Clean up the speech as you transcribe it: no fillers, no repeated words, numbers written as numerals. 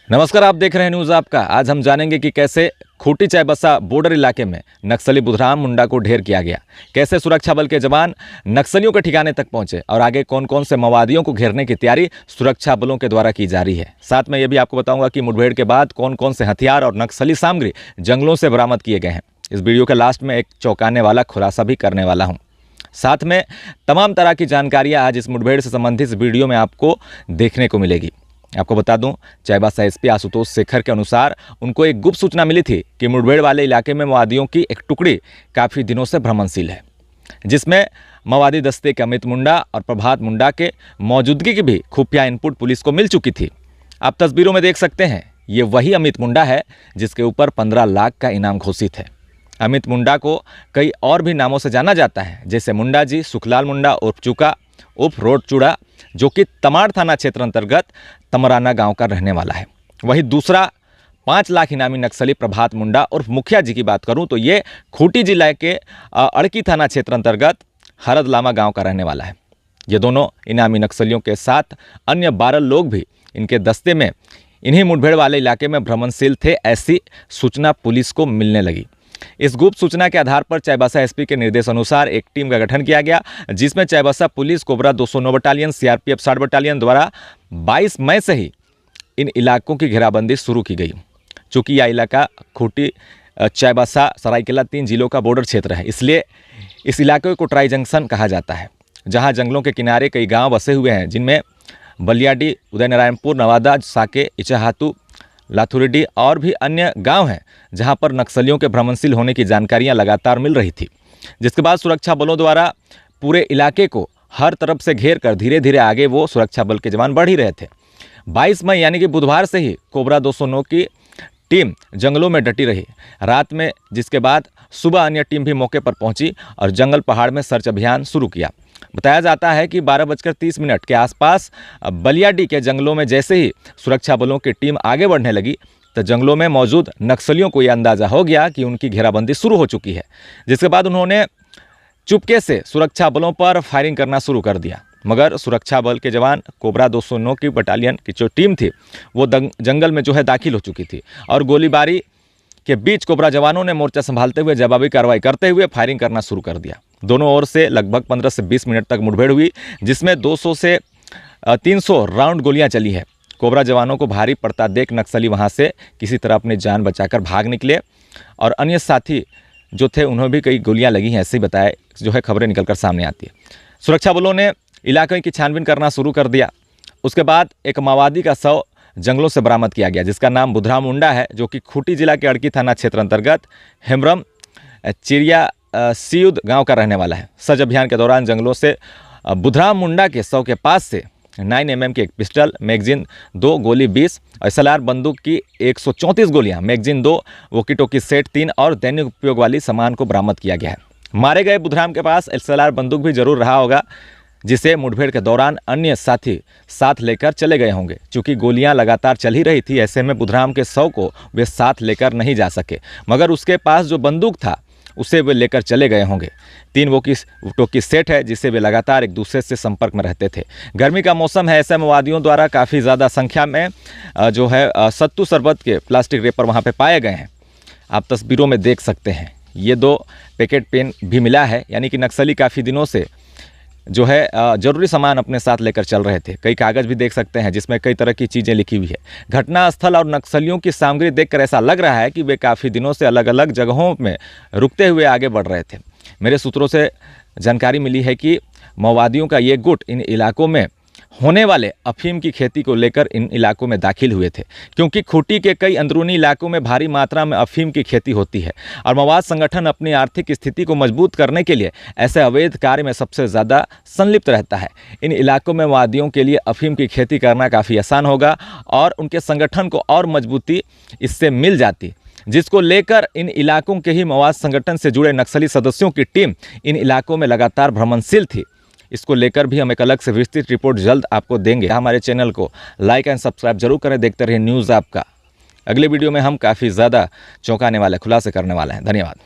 नमस्कार, आप देख रहे हैं न्यूज़ आपका। आज हम जानेंगे कि कैसे खूंटी चाईबासा बॉर्डर इलाके में नक्सली बुधराम मुंडा को ढेर किया गया, कैसे सुरक्षा बल के जवान नक्सलियों के ठिकाने तक पहुंचे और आगे कौन कौन से माओवादियों को घेरने की तैयारी सुरक्षा बलों के द्वारा की जा रही है। साथ में ये भी आपको बताऊंगा कि मुठभेड़ के बाद कौन कौन से हथियार और नक्सली सामग्री जंगलों से बरामद किए गए हैं। इस वीडियो के लास्ट में एक चौंकाने वाला खुलासा भी करने वाला हूँ। साथ में तमाम तरह की जानकारियाँ आज इस मुठभेड़ से संबंधित इस वीडियो में आपको देखने को मिलेगी। आपको बता दूं, चाईबासा एसपी आशुतोष शेखर के अनुसार उनको एक गुप्त सूचना मिली थी कि मुठभेड़ वाले इलाके में माओवादियों की एक टुकड़ी काफ़ी दिनों से भ्रमणशील है, जिसमें माओवादी दस्ते के अमित मुंडा और प्रभात मुंडा के मौजूदगी की भी खुफिया इनपुट पुलिस को मिल चुकी थी। आप तस्वीरों में देख सकते हैं, ये वही अमित मुंडा है जिसके ऊपर 15 लाख का इनाम घोषित है। अमित मुंडा को कई और भी नामों से जाना जाता है, जैसे मुंडा जी, सुखलाल मुंडा उर्फ चुका उर्फ रोड चूड़ा, जो कि तमाड़ थाना क्षेत्र अंतर्गत तमराना गांव का रहने वाला है। वहीं दूसरा 5 लाख इनामी नक्सली प्रभात मुंडा उर्फ मुखिया जी की बात करूं तो ये खूंटी जिला के अड़की थाना क्षेत्र अंतर्गत हरदलामा गांव का रहने वाला है। ये दोनों इनामी नक्सलियों के साथ अन्य 12 लोग भी इनके दस्ते में इन्हीं मुठभेड़ वाले इलाके में भ्रमणशील थे, ऐसी सूचना पुलिस को मिलने लगी। इस गुप्त सूचना के आधार पर चाईबासा एसपी के निर्देश अनुसार एक टीम का गठन किया गया, जिसमें Chaibasa police cobra 209 battalion, CRPF 60 battalion द्वारा 22 मई से ही इन इलाकों की घेराबंदी शुरू की गई। चूँकि यह इलाका खूंटी, चाईबासा, सरायकेला 3 जिलों का बॉर्डर क्षेत्र है, इसलिए इस इलाके को ट्राई जंक्शन कहा जाता है, जहाँ जंगलों के किनारे कई गाँव बसे हुए हैं, जिनमें बलियाडी, उदयनारायणपुर, नवादा, साके, इचाहातू, लाथुरेडी और भी अन्य गांव हैं, जहां पर नक्सलियों के भ्रमणशील होने की जानकारियां लगातार मिल रही थी। जिसके बाद सुरक्षा बलों द्वारा पूरे इलाके को हर तरफ से घेर कर धीरे धीरे आगे वो सुरक्षा बल के जवान बढ़ ही रहे थे। 22 मई यानी कि बुधवार से ही कोबरा 209 की टीम जंगलों में डटी रही रात में, जिसके बाद सुबह अन्य टीम भी मौके पर पहुंची और जंगल पहाड़ में सर्च अभियान शुरू किया। बताया जाता है कि 12:30 के आसपास बलियाडी के जंगलों में जैसे ही सुरक्षा बलों की टीम आगे बढ़ने लगी तो जंगलों में मौजूद नक्सलियों को यह अंदाज़ा हो गया कि उनकी घेराबंदी शुरू हो चुकी है। जिसके बाद उन्होंने चुपके से सुरक्षा बलों पर फायरिंग करना शुरू कर दिया, मगर सुरक्षा बल के जवान कोबरा 209 की बटालियन की जो टीम थी वो जंगल में दाखिल हो चुकी थी और गोलीबारी के बीच कोबरा जवानों ने मोर्चा संभालते हुए जवाबी कार्रवाई करते हुए फायरिंग करना शुरू कर दिया। दोनों ओर से लगभग 15 से 20 मिनट तक मुठभेड़ हुई, जिसमें 200 से 300 राउंड गोलियां चली है। कोबरा जवानों को भारी पड़ता देख नक्सली वहां से किसी तरह अपनी जान बचाकर भाग निकले और अन्य साथी जो थे उन्हें भी कई गोलियां लगी हैं, ऐसे ही बताए खबरें निकलकर सामने आती है। सुरक्षा बलों ने इलाके की छानबीन करना शुरू कर दिया। उसके बाद एक माओवादी का शव जंगलों से बरामद किया गया, जिसका नाम बुधराम मुंडा है, जो कि खूंटी जिला के अड़की थाना क्षेत्र अंतर्गत हेमरम चिड़िया सियुद गांव का रहने वाला है। सर्च अभियान के दौरान जंगलों से बुधराम मुंडा के शव के पास से 9mm की एक पिस्टल, मैगजीन 2, गोली 20, SLR बंदूक की 134 गोलियां, मैगजीन 2, वोकी टोकी सेट 3 और दैनिक उपयोग वाली सामान को बरामद किया गया है। मारे गए बुधराम के पास SLR बंदूक भी जरूर रहा होगा, जिसे मुठभेड़ के दौरान अन्य साथी साथ लेकर चले गए होंगे। चूँकि गोलियां लगातार चल ही रही थी, ऐसे में बुधराम के शव को वे साथ लेकर नहीं जा सके, मगर उसके पास जो बंदूक था उसे वे लेकर चले गए होंगे। 3 वोकी टोकी सेट है, जिससे वे लगातार एक दूसरे से संपर्क में रहते थे। गर्मी का मौसम है, ऐसे माओवादियों द्वारा काफ़ी ज़्यादा संख्या में सत्तू शरबत के प्लास्टिक रेपर वहाँ पे पाए गए हैं। आप तस्वीरों में देख सकते हैं, ये 2 पैकेट पेन भी मिला है, यानी कि नक्सली काफ़ी दिनों से जरूरी सामान अपने साथ लेकर चल रहे थे। कई कागज़ भी देख सकते हैं जिसमें कई तरह की चीज़ें लिखी हुई है। घटना स्थल और नक्सलियों की सामग्री देखकर ऐसा लग रहा है कि वे काफ़ी दिनों से अलग अलग जगहों में रुकते हुए आगे बढ़ रहे थे। मेरे सूत्रों से जानकारी मिली है कि माओवादियों का ये गुट इन इलाकों में होने वाले अफीम की खेती को लेकर इन इलाकों में दाखिल हुए थे, क्योंकि खूंटी के कई अंदरूनी इलाकों में भारी मात्रा में अफीम की खेती होती है और माओवाद संगठन अपनी आर्थिक स्थिति को मजबूत करने के लिए ऐसे अवैध कार्य में सबसे ज़्यादा संलिप्त रहता है। इन इलाकों में माओवादियों के लिए अफीम की खेती करना काफ़ी आसान होगा और उनके संगठन को और मजबूती इससे मिल जाती, जिसको लेकर इन इलाकों के ही माओवाद संगठन से जुड़े नक्सली सदस्यों की टीम इन इलाकों में लगातार भ्रमणशील थी। इसको लेकर भी हम एक अलग से विस्तृत रिपोर्ट जल्द आपको देंगे। हमारे चैनल को लाइक एंड सब्सक्राइब जरूर करें, देखते रहिए न्यूज़ आपका। अगले वीडियो में हम काफ़ी ज़्यादा चौंकाने वाले खुलासे करने वाले हैं। धन्यवाद।